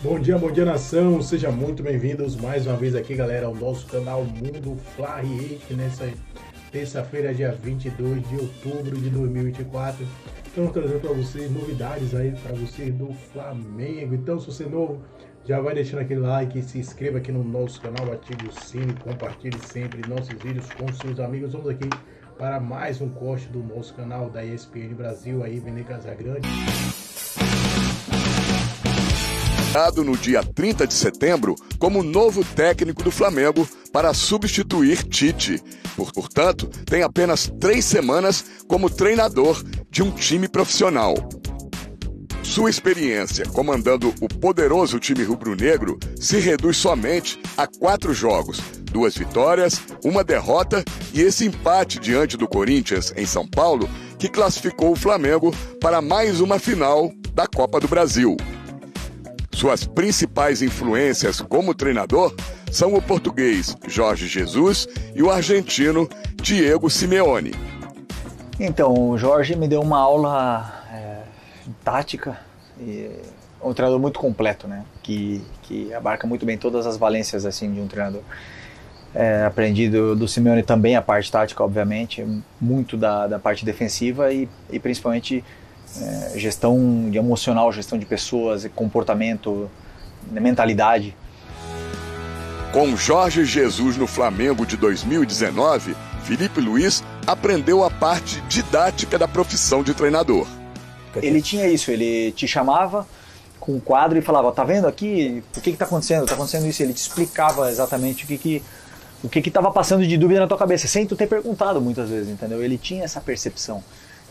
Bom dia nação, sejam muito bem-vindos mais uma vez aqui, galera, ao nosso canal Mundo Fla Riete, nessa terça-feira, dia 22 de outubro de 2024. Estamos trazendo para vocês novidades aí para vocês do Flamengo. Então, se você é novo, já vai deixando aquele like, se inscreva aqui no nosso canal, ative o sino, compartilhe sempre nossos vídeos com seus amigos. Vamos aqui para mais um corte do nosso canal da ESPN Brasil, aí, Vene Casagrande. No dia 30 de setembro como novo técnico do Flamengo para substituir Tite. Portanto, tem apenas 3 semanas como treinador de um time profissional. Sua experiência comandando o poderoso time rubro-negro se reduz somente a 4 jogos, 2 vitórias, 1 derrota e esse empate diante do Corinthians em São Paulo, que classificou o Flamengo para mais uma final da Copa do Brasil. Suas principais influências como treinador são o português Jorge Jesus e o argentino Diego Simeone. Então, o Jorge me deu uma aula tática, e um treinador muito completo, né? Que abarca muito bem todas as valências assim, de um treinador. Aprendi do Simeone também a parte tática, obviamente, muito da parte defensiva e principalmente gestão de emocional, gestão de pessoas, comportamento, mentalidade. Com Jorge Jesus no Flamengo de 2019, Filipe Luís aprendeu a parte didática da profissão de treinador. Ele tinha isso, ele te chamava com um quadro e falava, tá vendo aqui, o que está acontecendo? Está acontecendo isso. Ele te explicava exatamente o que estava passando de dúvida na tua cabeça, sem tu ter perguntado muitas vezes, entendeu? Ele tinha essa percepção.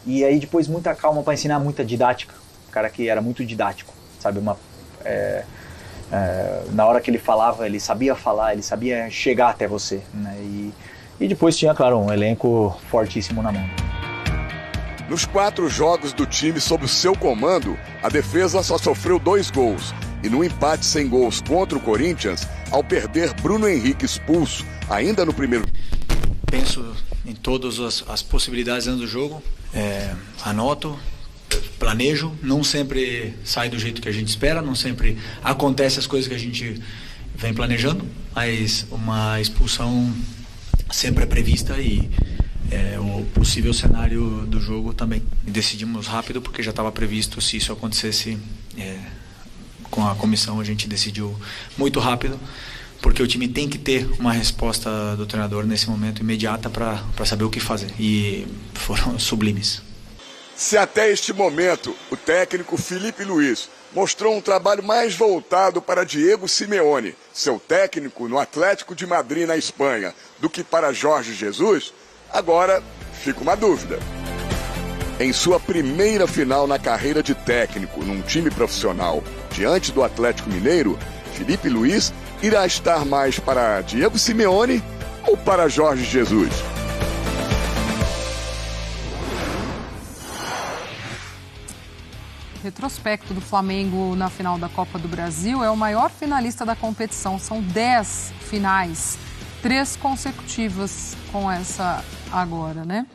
E aí depois muita calma para ensinar, muita didática. Um cara que era muito didático, sabe? Na hora que ele falava, ele sabia falar, ele sabia chegar até você, né? E depois tinha, claro, um elenco fortíssimo na mão. Nos 4 jogos do time sob o seu comando, a defesa só sofreu 2 gols. E no empate sem gols contra o Corinthians, ao perder Bruno Henrique expulso, ainda no primeiro... Penso em todas as possibilidades dentro do jogo, anoto, planejo, não sempre sai do jeito que a gente espera, não sempre acontece as coisas que a gente vem planejando, mas uma expulsão sempre é prevista e o possível cenário do jogo também. E decidimos rápido porque já estava previsto, se isso acontecesse com a comissão, a gente decidiu muito rápido, porque o time tem que ter uma resposta do treinador nesse momento imediata para saber o que fazer. E foram sublimes. Se até este momento o técnico Filipe Luís mostrou um trabalho mais voltado para Diego Simeone, seu técnico no Atlético de Madrid na Espanha, do que para Jorge Jesus, agora fica uma dúvida. Em sua primeira final na carreira de técnico num time profissional, diante do Atlético Mineiro, Filipe Luís irá estar mais para Diego Simeone ou para Jorge Jesus? Retrospecto do Flamengo na final da Copa do Brasil, é o maior finalista da competição. São 10 finais, 3 consecutivas com essa agora, né?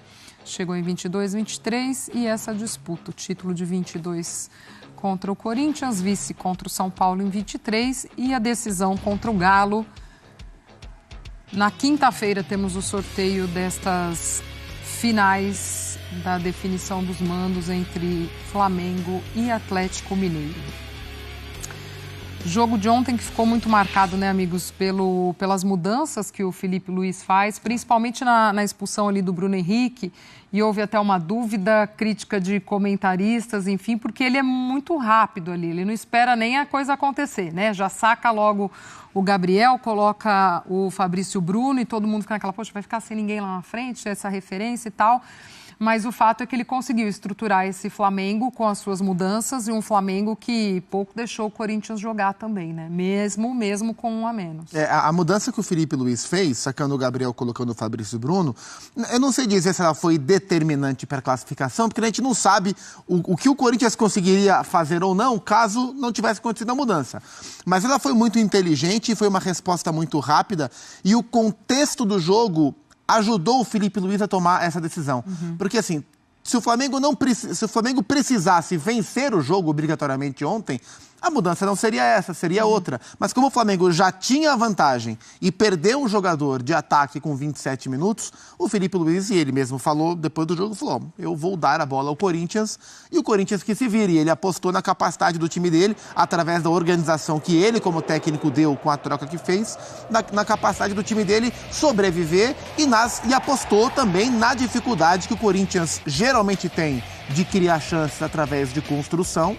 Chegou em 22, 23 e essa disputa, o título de 22 contra o Corinthians, vice contra o São Paulo em 23 e a decisão contra o Galo. Na quinta-feira temos o sorteio destas finais da definição dos mandos entre Flamengo e Atlético Mineiro. Jogo de ontem que ficou muito marcado, né, amigos, pelas mudanças que o Filipe Luís faz, principalmente na expulsão ali do Bruno Henrique, e houve até uma dúvida, crítica de comentaristas, enfim, porque ele é muito rápido ali, ele não espera nem a coisa acontecer, né? Já saca logo o Gabriel, coloca o Fabrício Bruno e todo mundo fica naquela, poxa, vai ficar sem ninguém lá na frente, essa referência e tal. Mas o fato é que ele conseguiu estruturar esse Flamengo com as suas mudanças e um Flamengo que pouco deixou o Corinthians jogar também, né? Mesmo com um a menos. A mudança que o Filipe Luís fez, sacando o Gabriel, colocando o Fabrício Bruno, eu não sei dizer se ela foi determinante para a classificação, porque a gente não sabe o que o Corinthians conseguiria fazer ou não, caso não tivesse acontecido a mudança. Mas ela foi muito inteligente, foi uma resposta muito rápida e o contexto do jogo ajudou o Filipe Luís a tomar essa decisão. Porque, assim, se o Flamengo precisasse vencer o jogo obrigatoriamente ontem, a mudança não seria essa, seria outra. Mas como o Flamengo já tinha a vantagem e perdeu um jogador de ataque com 27 minutos, o Filipe Luís, e ele mesmo falou, depois do jogo, falou, eu vou dar a bola ao Corinthians, e o Corinthians que se vire. E ele apostou na capacidade do time dele, através da organização que ele, como técnico, deu com a troca que fez, na capacidade do time dele sobreviver e apostou também na dificuldade que o Corinthians geralmente tem de criar chances através de construção,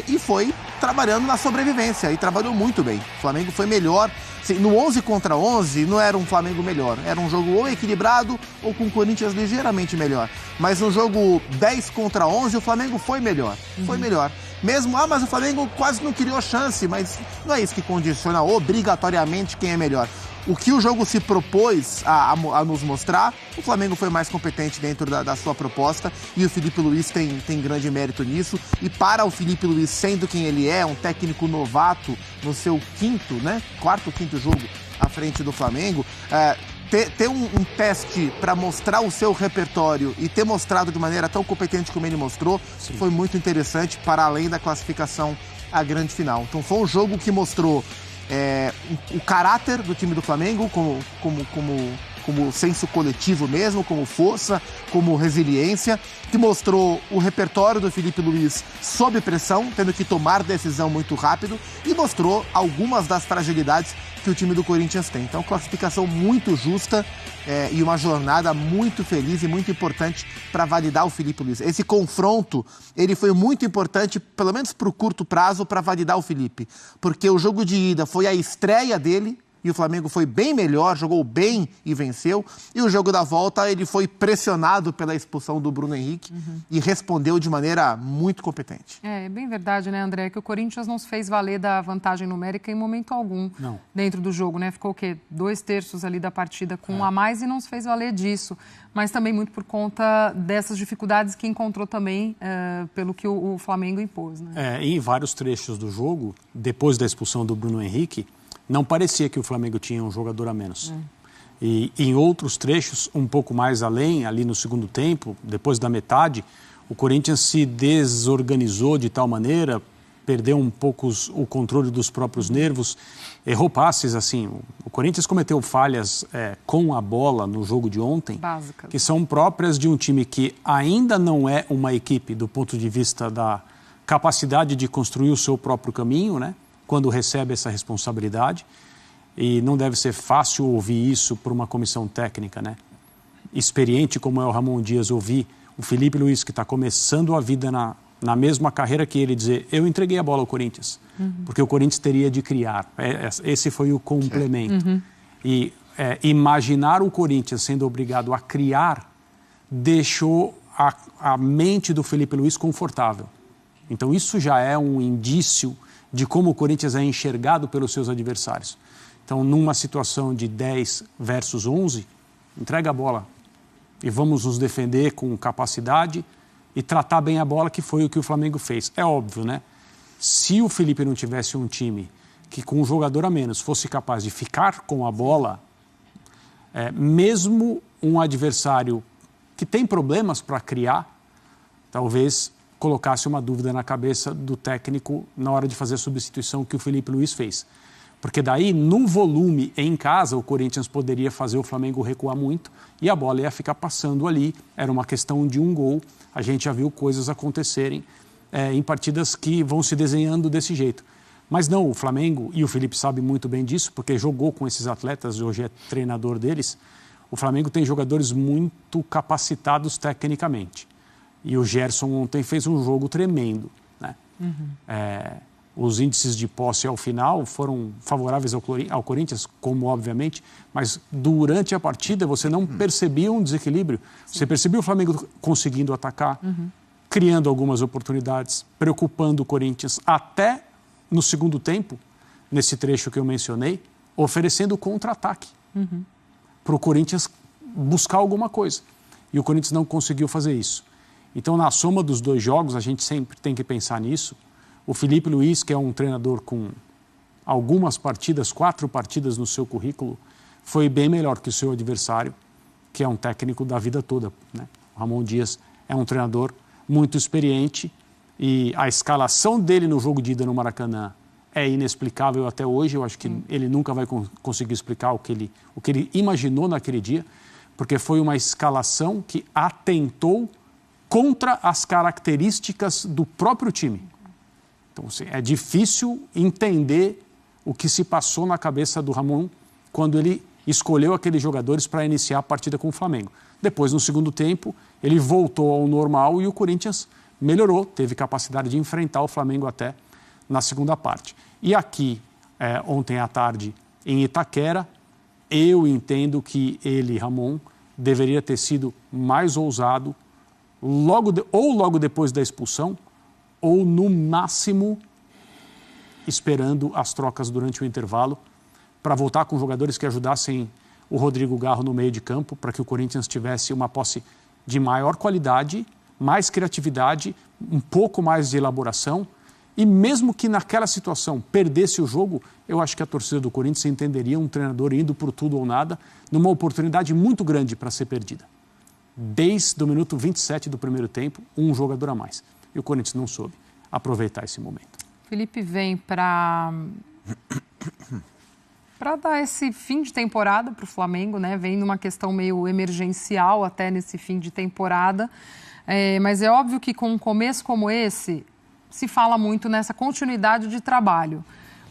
e foi trabalhando na sobrevivência, e trabalhou muito bem. O Flamengo foi melhor. Assim, no 11 contra 11 não era um Flamengo melhor, era um jogo ou equilibrado ou com o Corinthians ligeiramente melhor. Mas no jogo 10 contra 11 o Flamengo foi melhor, foi melhor. Mesmo, mas o Flamengo quase não criou chance, mas não é isso que condiciona obrigatoriamente quem é melhor. O que o jogo se propôs a nos mostrar, o Flamengo foi mais competente dentro da sua proposta, e o Filipe Luís tem grande mérito nisso. E para o Filipe Luís, sendo quem ele é, um técnico novato no seu quarto, quinto jogo à frente do Flamengo, ter um teste para mostrar o seu repertório e ter mostrado de maneira tão competente como ele mostrou, foi muito interessante, para além da classificação à grande final. Então foi um jogo que mostrou o caráter do time do Flamengo como senso coletivo mesmo, como força, como resiliência, que mostrou o repertório do Filipe Luís sob pressão, tendo que tomar decisão muito rápido, e mostrou algumas das fragilidades que o time do Corinthians tem. Então, classificação muito justa e uma jornada muito feliz e muito importante para validar o Filipe Luís. Esse confronto, ele foi muito importante, pelo menos para o curto prazo, para validar o Filipe, porque o jogo de ida foi a estreia dele, e o Flamengo foi bem melhor, jogou bem e venceu. E o jogo da volta, ele foi pressionado pela expulsão do Bruno Henrique e respondeu de maneira muito competente. É bem verdade, né, André, que o Corinthians não se fez valer da vantagem numérica em momento algum dentro do jogo, né? Ficou o quê? 2/3 ali da partida com um a mais e não se fez valer disso. Mas também muito por conta dessas dificuldades que encontrou também pelo que o Flamengo impôs, né? Em vários trechos do jogo, depois da expulsão do Bruno Henrique, não parecia que o Flamengo tinha um jogador a menos. E em outros trechos, um pouco mais além, ali no segundo tempo, depois da metade, o Corinthians se desorganizou de tal maneira, perdeu um pouco o controle dos próprios nervos, errou passes, assim. O Corinthians cometeu falhas com a bola no jogo de ontem, básicas, que são próprias de um time que ainda não é uma equipe do ponto de vista da capacidade de construir o seu próprio caminho, né? Quando recebe essa responsabilidade, e não deve ser fácil ouvir isso por uma comissão técnica, né? Experiente como é o Ramon Dias, ouvir o Filipe Luís, que está começando a vida na mesma carreira que ele, dizer, eu entreguei a bola ao Corinthians, porque o Corinthians teria de criar. Esse foi o complemento. E imaginar o Corinthians sendo obrigado a criar deixou a mente do Filipe Luís confortável. Então isso já é um indício de como o Corinthians é enxergado pelos seus adversários. Então, numa situação de 10 versus 11, entrega a bola e vamos nos defender com capacidade e tratar bem a bola, que foi o que o Flamengo fez. É óbvio, né? Se o Felipe não tivesse um time que com um jogador a menos fosse capaz de ficar com a bola, mesmo um adversário que tem problemas para criar, talvez colocasse uma dúvida na cabeça do técnico na hora de fazer a substituição que o Filipe Luís fez. Porque daí, no volume em casa, o Corinthians poderia fazer o Flamengo recuar muito e a bola ia ficar passando ali. Era uma questão de um gol. A gente já viu coisas acontecerem em partidas que vão se desenhando desse jeito. Mas não, o Flamengo, e o Felipe sabe muito bem disso, porque jogou com esses atletas, hoje é treinador deles, o Flamengo tem jogadores muito capacitados tecnicamente. E o Gerson ontem fez um jogo tremendo, né? Os índices de posse ao final foram favoráveis ao Corinthians, como obviamente, mas durante a partida você não percebia um desequilíbrio. Sim. Você percebia o Flamengo conseguindo atacar, criando algumas oportunidades, preocupando o Corinthians, até no segundo tempo, nesse trecho que eu mencionei, oferecendo contra-ataque para o Corinthians buscar alguma coisa. E o Corinthians não conseguiu fazer isso. Então, na soma dos dois jogos, a gente sempre tem que pensar nisso. O Filipe Luís, que é um treinador com algumas partidas, 4 partidas no seu currículo, foi bem melhor que o seu adversário, que é um técnico da vida toda, né? O Ramon Dias é um treinador muito experiente E a escalação dele no jogo de ida no Maracanã é inexplicável até hoje. Eu acho que ele nunca vai conseguir explicar o que ele imaginou naquele dia, porque foi uma escalação que atentou contra as características do próprio time. Então, assim, é difícil entender o que se passou na cabeça do Ramon quando ele escolheu aqueles jogadores para iniciar a partida com o Flamengo. Depois, no segundo tempo, ele voltou ao normal e o Corinthians melhorou, teve capacidade de enfrentar o Flamengo até na segunda parte. E aqui, ontem à tarde, em Itaquera, eu entendo que ele, Ramon, deveria ter sido mais ousado logo depois da expulsão ou, no máximo, esperando as trocas durante o intervalo para voltar com jogadores que ajudassem o Rodrigo Garro no meio de campo, para que o Corinthians tivesse uma posse de maior qualidade, mais criatividade, um pouco mais de elaboração. E mesmo que naquela situação perdesse o jogo, eu acho que a torcida do Corinthians entenderia um treinador indo por tudo ou nada, numa oportunidade muito grande para ser perdida. Desde o minuto 27 do primeiro tempo, um jogador a mais. E o Corinthians não soube aproveitar esse momento. Felipe vem para dar esse fim de temporada para o Flamengo, né? Vem numa questão meio emergencial até nesse fim de temporada. Mas é óbvio que com um começo como esse, se fala muito nessa continuidade de trabalho.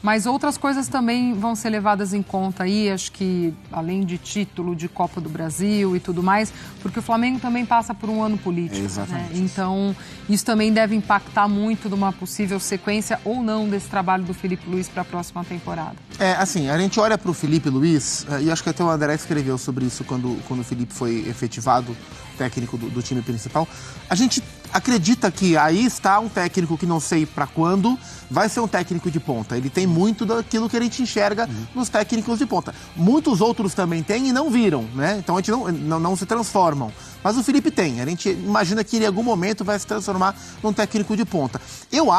Mas outras coisas também vão ser levadas em conta aí, acho que além de título de Copa do Brasil e tudo mais, porque o Flamengo também passa por um ano político. Exatamente. Né? Então, isso também deve impactar muito numa possível sequência ou não desse trabalho do Felipe Luiz para a próxima temporada. Assim, a gente olha para o Felipe Luiz, e acho que até o André escreveu sobre isso quando o Felipe foi efetivado técnico do time principal. A gente acredita que aí está um técnico que não sei para quando vai ser um técnico de ponta. Ele tem muito daquilo que a gente enxerga nos técnicos de ponta. Muitos outros também têm e não viram, né? Então a gente não se transformam. Mas o Felipe tem. A gente imagina que ele em algum momento vai se transformar num técnico de ponta. Eu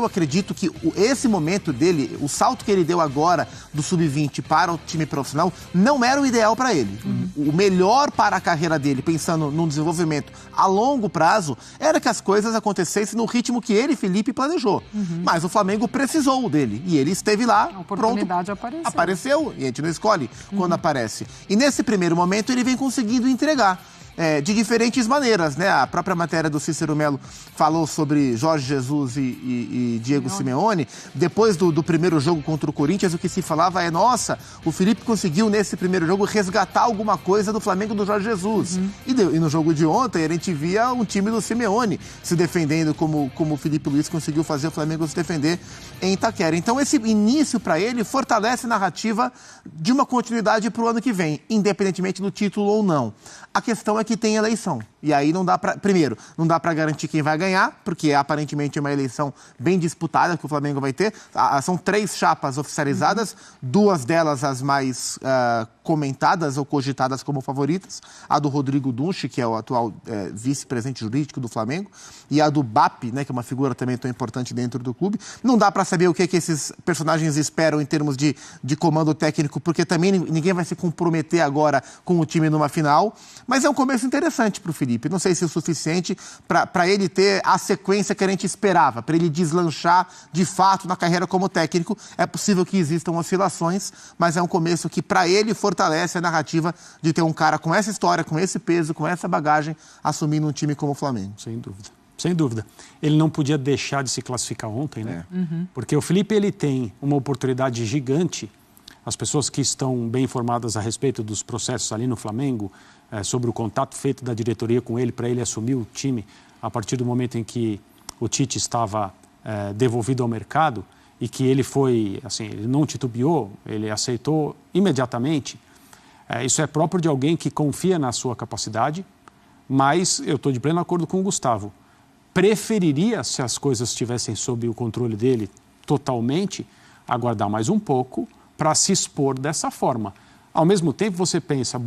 acredito que esse momento dele, o salto que ele deu agora do sub-20 para o time profissional, não era o ideal para ele. O melhor para a carreira dele, pensando num desenvolvimento a longo prazo, era que as coisas acontecessem no ritmo que ele, Felipe, planejou. Mas o Flamengo precisou dele. E ele esteve lá, a oportunidade pronto. Apareceu. E a gente não escolhe quando aparece. E nesse primeiro momento ele vem conseguindo entregar. De diferentes maneiras, né? A própria matéria do Cícero Melo falou sobre Jorge Jesus e Diego Simeone. Depois do primeiro jogo contra o Corinthians, o que se falava nossa, o Felipe conseguiu nesse primeiro jogo resgatar alguma coisa do Flamengo do Jorge Jesus. E no jogo de ontem, a gente via um time do Simeone se defendendo como o Felipe Luiz conseguiu fazer o Flamengo se defender em Itaquera. Então esse início para ele fortalece a narrativa de uma continuidade para o ano que vem, independentemente do título ou não. A questão é que tem eleição. E aí não dá para garantir quem vai ganhar, porque aparentemente é uma eleição bem disputada que o Flamengo vai ter. São 3 chapas oficializadas, 2 delas as mais comentadas ou cogitadas como favoritas. A do Rodrigo Dunche, que é o atual vice-presidente jurídico do Flamengo, e a do BAP, né, que é uma figura também tão importante dentro do clube. Não dá para saber o que esses personagens esperam em termos de comando técnico, porque também ninguém vai se comprometer agora com o time numa final. Mas é um começo interessante para o Felipe. Não sei se é o suficiente para ele ter a sequência que a gente esperava, para ele deslanchar de fato na carreira como técnico. É possível que existam oscilações, mas é um começo que para ele fortalece a narrativa de ter um cara com essa história, com esse peso, com essa bagagem, assumindo um time como o Flamengo. Sem dúvida. Sem dúvida. Ele não podia deixar de se classificar ontem, né? Porque o Felipe ele tem uma oportunidade gigante. As pessoas que estão bem informadas a respeito dos processos ali no Flamengo, sobre o contato feito da diretoria com ele para ele assumir o time a partir do momento em que o Tite estava devolvido ao mercado e que ele foi, assim, ele não titubeou, ele aceitou imediatamente. Isso é próprio de alguém que confia na sua capacidade, mas eu estou de pleno acordo com o Gustavo. Preferiria, se as coisas estivessem sob o controle dele totalmente, aguardar mais um pouco para se expor dessa forma. Ao mesmo tempo, você pensa,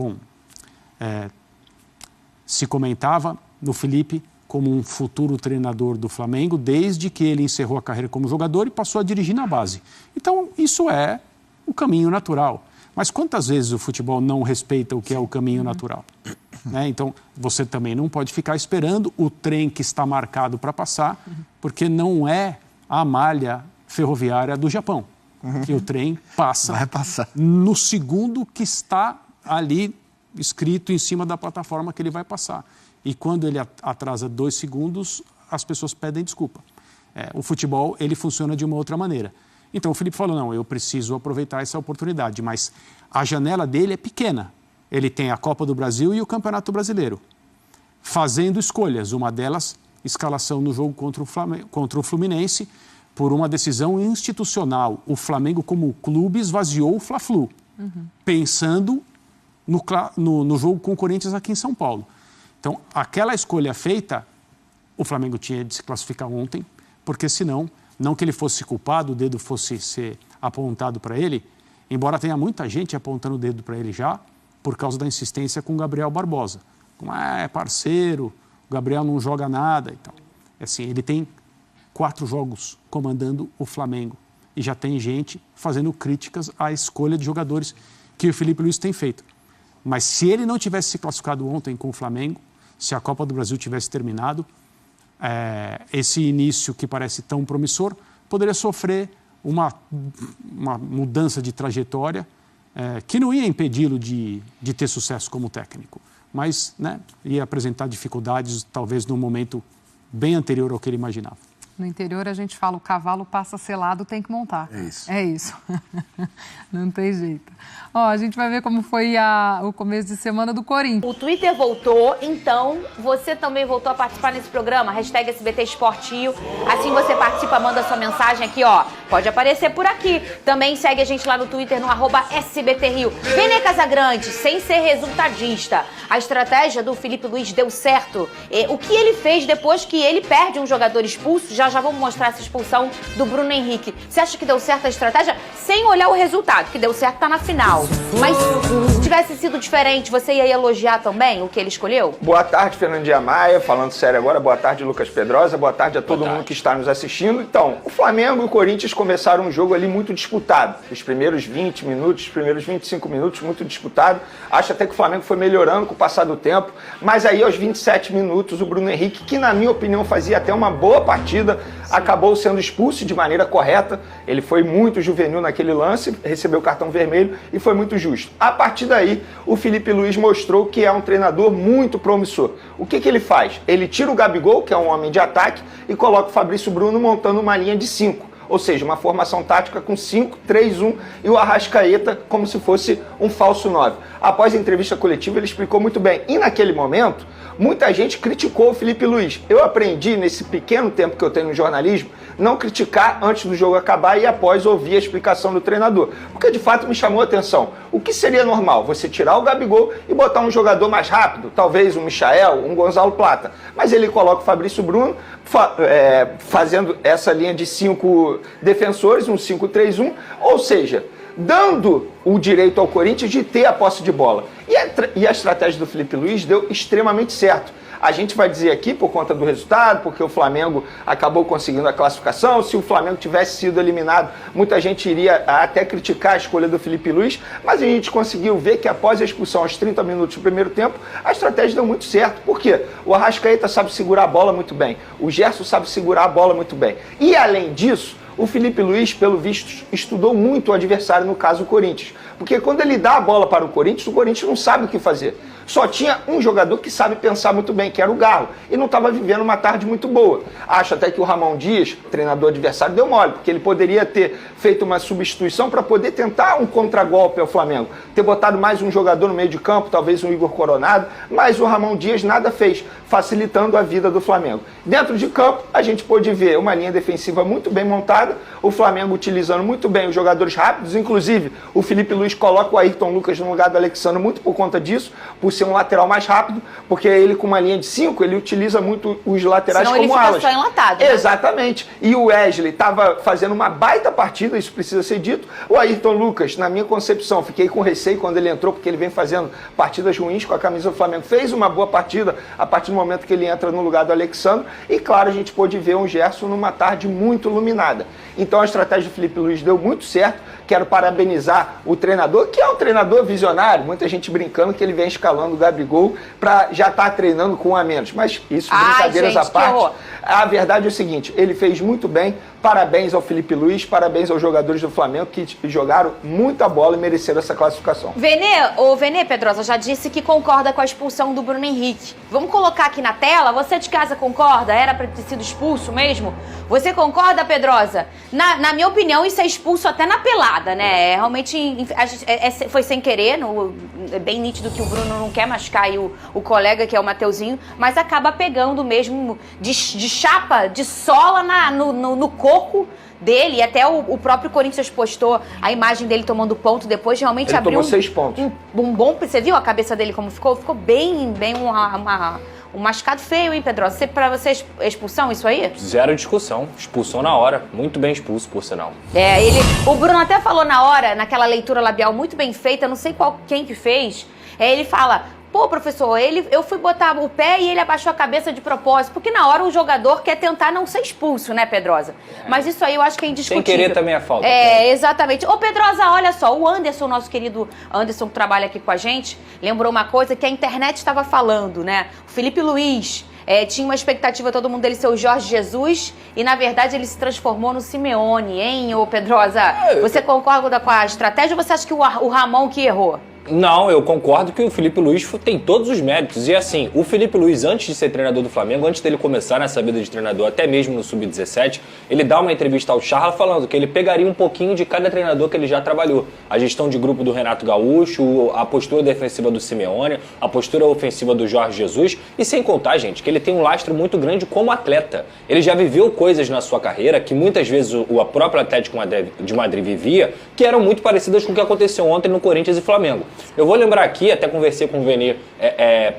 se comentava no Felipe como um futuro treinador do Flamengo, desde que ele encerrou a carreira como jogador e passou a dirigir na base. Então, isso é o caminho natural. Mas quantas vezes o futebol não respeita o que é o caminho natural? né? Então, você também não pode ficar esperando o trem que está marcado para passar, porque não é a malha ferroviária do Japão, que o trem passa no segundo que está ali escrito em cima da plataforma que ele vai passar. E quando ele atrasa 2 segundos, as pessoas pedem desculpa. O futebol, ele funciona de uma outra maneira. Então o Felipe falou, não, eu preciso aproveitar essa oportunidade, mas a janela dele é pequena. Ele tem a Copa do Brasil e o Campeonato Brasileiro. Fazendo escolhas, uma delas, escalação no jogo contra o Fluminense, por uma decisão institucional. O Flamengo, como clube, esvaziou o Fla-Flu, pensando no jogo com o Corinthians aqui em São Paulo. Então, aquela escolha feita, o Flamengo tinha de se classificar ontem, porque senão, não que ele fosse culpado, o dedo fosse ser apontado para ele, embora tenha muita gente apontando o dedo para ele já, por causa da insistência com o Gabriel Barbosa. É parceiro, o Gabriel não joga nada e tal. Assim, ele tem 4 jogos comandando o Flamengo e já tem gente fazendo críticas à escolha de jogadores que o Felipe Luiz tem feito. Mas se ele não tivesse se classificado ontem com o Flamengo, se a Copa do Brasil tivesse terminado, esse início que parece tão promissor poderia sofrer uma mudança de trajetória que não ia impedi-lo de ter sucesso como técnico, mas, né, ia apresentar dificuldades talvez num momento bem anterior ao que ele imaginava. No interior a gente fala, o cavalo passa selado, tem que montar. É isso. É isso. Não tem jeito. A gente vai ver como foi o começo de semana do Corinthians. O Twitter voltou, então você também voltou a participar nesse programa, hashtag SBT Esporte. Assim você participa, manda sua mensagem aqui, pode aparecer por aqui. Também segue a gente lá no Twitter, no @SBTRio. Vene Casagrande, sem ser resultadista, a estratégia do Felipe Luiz deu certo. O que ele fez depois que ele perde um jogador expulso, já vamos mostrar essa expulsão do Bruno Henrique. Você acha que deu certo a estratégia? Sem olhar o resultado, que deu certo tá na final. Mas se tivesse sido diferente, você ia elogiar também o que ele escolheu? Boa tarde, Fernandinha Maia. Falando sério agora, boa tarde, Lucas Pedrosa. Boa tarde a todo mundo que está nos assistindo. Então, o Flamengo e o Corinthians começaram um jogo ali muito disputado. Os primeiros 20 minutos, os primeiros 25 minutos, muito disputado. Acho até que o Flamengo foi melhorando com o passar do tempo. Mas aí, aos 27 minutos, o Bruno Henrique, que na minha opinião fazia até uma boa partida, acabou sendo expulso de maneira correta. Ele foi muito juvenil naquele lance, recebeu o cartão vermelho e foi muito justo. A partir daí, o Felipe Luiz mostrou que é um treinador muito promissor. O que ele faz? Ele tira o Gabigol, que é um homem de ataque, e coloca o Fabrício Bruno montando uma linha de 5. Ou seja, uma formação tática com 5-3-1 e o Arrascaeta como se fosse um falso 9. Após a entrevista coletiva, ele explicou muito bem. E naquele momento, muita gente criticou o Felipe Luiz. Eu aprendi, nesse pequeno tempo que eu tenho no jornalismo, não criticar antes do jogo acabar e após ouvir a explicação do treinador. Porque, de fato, me chamou a atenção. O que seria normal? Você tirar o Gabigol e botar um jogador mais rápido, talvez um Michael, um Gonzalo Plata. Mas ele coloca o Fabrício Bruno fazendo essa linha de 5 defensores, um 5-3-1, ou seja, dando o direito ao Corinthians de ter a posse de bola. E a estratégia do Felipe Luiz deu extremamente certo. A gente vai dizer aqui por conta do resultado, porque o Flamengo acabou conseguindo a classificação. Se o Flamengo tivesse sido eliminado, muita gente iria até criticar a escolha do Felipe Luiz, mas a gente conseguiu ver que após a expulsão aos 30 minutos do primeiro tempo, a estratégia deu muito certo. Por quê? O Arrascaeta sabe segurar a bola muito bem, o Gerson sabe segurar a bola muito bem. E além disso, o Felipe Luiz, pelo visto, estudou muito o adversário, no caso o Corinthians. Porque quando ele dá a bola para o Corinthians não sabe o que fazer. Só tinha um jogador que sabe pensar muito bem, que era o Galo. E não estava vivendo uma tarde muito boa. Acho até que o Ramon Dias, treinador adversário, deu mole, porque ele poderia ter feito uma substituição para poder tentar um contragolpe ao Flamengo. Ter botado mais um jogador no meio de campo, talvez um Igor Coronado, mas o Ramon Dias nada fez, facilitando a vida do Flamengo. Dentro de campo, a gente pôde ver uma linha defensiva muito bem montada, o Flamengo utilizando muito bem os jogadores rápidos, inclusive o Felipe Luiz coloca o Ayrton Lucas no lugar do Alexandre muito por conta disso, por ser um lateral mais rápido, porque ele com uma linha de 5, ele utiliza muito os laterais senão como alas. Só enlatado, né? Exatamente. E o Wesley estava fazendo uma baita partida, isso precisa ser dito. O Ayrton Lucas, na minha concepção, fiquei com receio quando ele entrou, porque ele vem fazendo partidas ruins com a camisa do Flamengo. Fez uma boa partida a partir do momento momento que ele entra no lugar do Alexandre, e claro, a gente pôde ver um Gerson numa tarde muito iluminada. Então a estratégia do Felipe Luiz deu muito certo. Quero parabenizar o treinador, que é um treinador visionário, muita gente brincando que ele vem escalando o Gabigol para já estar treinando com um a menos, mas isso, brincadeiras à parte, a verdade é o seguinte, ele fez muito bem, parabéns ao Felipe Luiz, parabéns aos jogadores do Flamengo que jogaram muita bola e mereceram essa classificação. O Venê, Pedrosa, já disse que concorda com a expulsão do Bruno Henrique. Vamos colocar aqui na tela, você de casa concorda? Era para ter sido expulso mesmo? Você concorda, Pedrosa? Na minha opinião, isso é expulso até na pelada, né? Realmente foi sem querer, é bem nítido que o Bruno não quer machucar aí o colega, que é o Mateuzinho, mas acaba pegando mesmo de chapa, de sola no coco dele, e até o próprio Corinthians postou a imagem dele tomando ponto depois, realmente ele abriu tomou 6 pontos. Um bom, você viu a cabeça dele como ficou? Ficou bem um machucado feio, hein, Pedrosa? Pra você expulsão isso aí? Zero discussão, expulsou na hora, muito bem expulso, por sinal. O Bruno até falou na hora, naquela leitura labial muito bem feita, não sei quem que fez, ele fala... Pô, professor, eu fui botar o pé e ele abaixou a cabeça de propósito, porque na hora o jogador quer tentar não ser expulso, né, Pedrosa? Mas isso aí eu acho que é indiscutível. Sem querer também é falta. Exatamente. Ô, Pedrosa, olha só, o Anderson, nosso querido Anderson, que trabalha aqui com a gente, lembrou uma coisa que a internet estava falando, né? O Felipe Luiz tinha uma expectativa, todo mundo dele ser o Jorge Jesus, e na verdade ele se transformou no Simeone, hein, ô Pedrosa? Você concorda com a estratégia ou você acha que o Ramon que errou? Não, eu concordo que o Felipe Luiz tem todos os méritos. E assim, o Felipe Luiz, antes de ser treinador do Flamengo, antes dele começar nessa vida de treinador, até mesmo no Sub-17, ele dá uma entrevista ao Charla falando que ele pegaria um pouquinho de cada treinador que ele já trabalhou. A gestão de grupo do Renato Gaúcho, a postura defensiva do Simeone, a postura ofensiva do Jorge Jesus, e sem contar, gente, que ele tem um lastro muito grande como atleta. Ele já viveu coisas na sua carreira que muitas vezes o próprio Atlético de Madrid vivia, que eram muito parecidas com o que aconteceu ontem no Corinthians e Flamengo. Eu vou lembrar aqui, até conversei com o Venê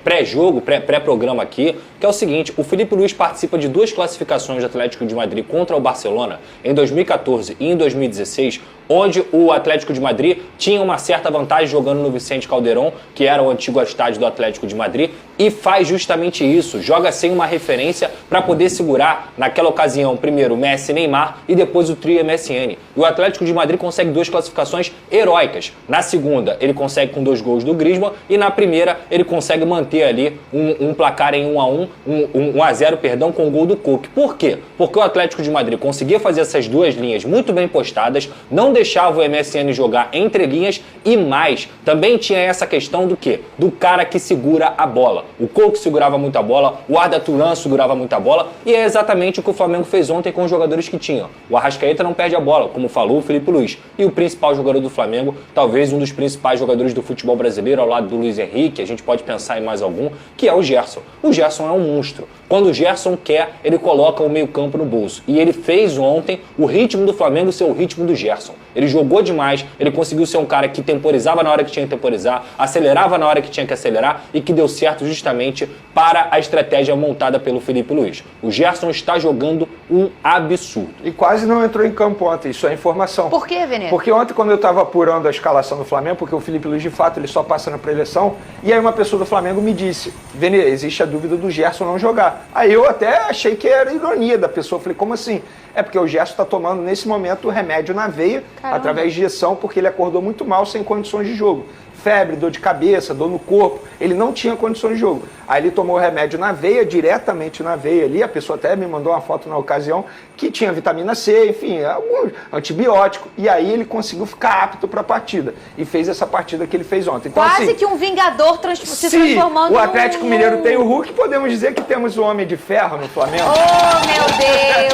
pré-jogo, pré-programa aqui, que é o seguinte, o Felipe Luiz participa de 2 classificações do Atlético de Madrid contra o Barcelona, em 2014 e em 2016, onde o Atlético de Madrid tinha uma certa vantagem jogando no Vicente Calderón, que era o antigo estádio do Atlético de Madrid, e faz justamente isso, joga sem uma referência para poder segurar, naquela ocasião, primeiro Messi e Neymar, e depois o trio MSN. E o Atlético de Madrid consegue 2 classificações heróicas. Na segunda, ele consegue com 2 gols do Griezmann, e na primeira, ele consegue manter ali um placar em 1-0, perdão, com o gol do Cook. Por quê? Porque o Atlético de Madrid conseguia fazer essas 2 linhas muito bem postadas, não deixava o MSN jogar entre linhas, e mais, também tinha essa questão do quê? Do cara que segura a bola. O Cook segurava muito a bola, o Arda Turan segurava muito a bola, e é exatamente o que o Flamengo fez ontem com os jogadores que tinham. O Arrascaeta não perde a bola, como falou o Felipe Luiz. E o principal jogador do Flamengo, talvez um dos principais jogadores do futebol brasileiro, ao lado do Luiz Henrique, a gente pode pensar em mais algum, que é o Gerson. O Gerson é um monstro. Quando o Gerson quer, ele coloca o meio-campo no bolso. E ele fez ontem o ritmo do Flamengo ser o ritmo do Gerson. Ele jogou demais, ele conseguiu ser um cara que temporizava na hora que tinha que temporizar, acelerava na hora que tinha que acelerar, e que deu certo justamente para a estratégia montada pelo Felipe Luiz. O Gerson está jogando um absurdo. E quase não entrou em campo ontem, isso é informação. Por quê, Venê? Porque ontem, quando eu estava apurando a escalação do Flamengo, porque o Felipe Luiz, de fato, ele só passa na preleção, e aí uma pessoa do Flamengo me disse, Venê, existe a dúvida do Gerson não jogar. Aí eu até achei que era ironia da pessoa, falei, como assim? É porque o Gerson está tomando, nesse momento, o remédio na veia, através de injeção, porque ele acordou muito mal, sem condições de jogo. Febre, dor de cabeça, dor no corpo, ele não tinha condições de jogo. Aí ele tomou o remédio na veia, diretamente na veia ali, a pessoa até me mandou uma foto na ocasião, que tinha vitamina C, enfim, algum antibiótico, e aí ele conseguiu ficar apto para a partida, e fez essa partida que ele fez ontem. Então, quase assim, que um vingador se transformando o Atlético Mineiro tem o Hulk, podemos dizer que temos o Homem de Ferro no Flamengo. Oh, meu Deus!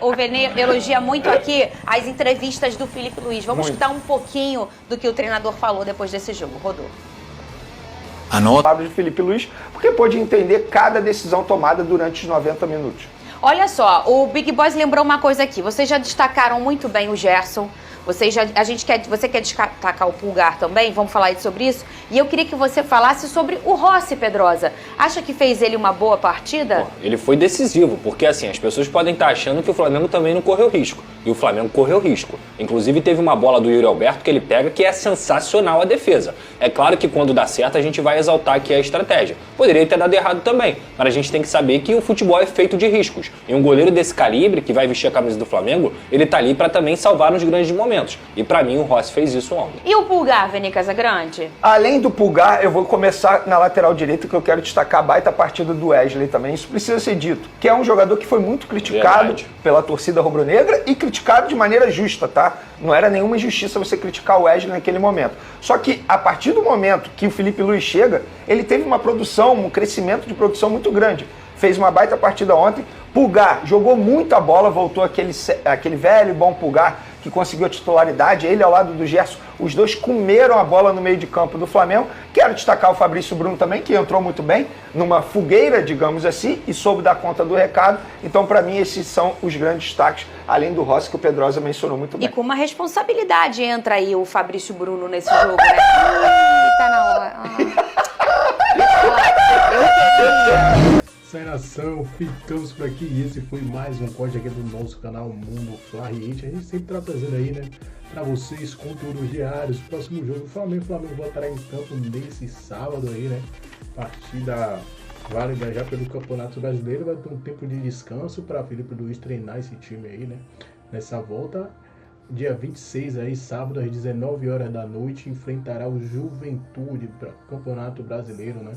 O Venê elogia muito aqui as entrevistas do Felipe Luiz. Vamos escutar um pouquinho do que o treinador falou depois desse jogo. Rodolfo. Anota. De Felipe Luiz, porque pôde entender cada decisão tomada durante os 90 minutos. Olha só, o Big Boys lembrou uma coisa aqui. Vocês já destacaram muito bem o Gerson. Você quer destacar o Pulgar também? Vamos falar sobre isso? E eu queria que você falasse sobre o Rossi, Pedrosa. Acha que fez ele uma boa partida? Bom, ele foi decisivo, porque assim, as pessoas podem estar achando que o Flamengo também não correu risco. E o Flamengo correu risco. Inclusive teve uma bola do Yuri Alberto que ele pega que é sensacional a defesa. É claro que quando dá certo a gente vai exaltar aqui a estratégia. Poderia ter dado errado também, mas a gente tem que saber que o futebol é feito de riscos. E um goleiro desse calibre, que vai vestir a camisa do Flamengo, ele tá ali para também salvar nos grandes momentos. E pra mim o Rossi fez isso ontem. E o Pulgar, Veni Casagrande? Além do Pulgar, eu vou começar na lateral direita, que eu quero destacar a baita partida do Wesley também. Isso precisa ser dito, que é um jogador que foi muito criticado pela torcida rubro-negra e criticado de maneira justa, tá? Não era nenhuma injustiça você criticar o Wesley naquele momento. Só que a partir do momento que o Felipe Luiz chega, ele teve uma produção, um crescimento de produção muito grande. Fez uma baita partida ontem. Pulgar jogou muita bola, voltou aquele velho e bom Pulgar que conseguiu a titularidade, ele ao lado do Gerson, os dois comeram a bola no meio de campo do Flamengo. Quero destacar o Fabrício Bruno também, que entrou muito bem, numa fogueira, digamos assim, e soube dar conta do recado. Então, para mim, esses são os grandes destaques, além do Rossi, que o Pedrosa mencionou muito bem. E com uma responsabilidade entra aí o Fabrício Bruno nesse jogo, né? Tá na hora. Sai nação, ficamos por aqui e esse foi mais um corte aqui do nosso canal Mundo Flamengo. A gente sempre tá trazendo aí, né, pra vocês conteúdos diários. Próximo jogo, o Flamengo voltará em campo nesse sábado aí, né, partida válida já pelo Campeonato Brasileiro. Vai ter um tempo de descanso para Felipe Luiz treinar esse time aí, né, nessa volta. Dia 26 aí, sábado às 19 horas da noite, enfrentará o Juventude para o Campeonato Brasileiro, né.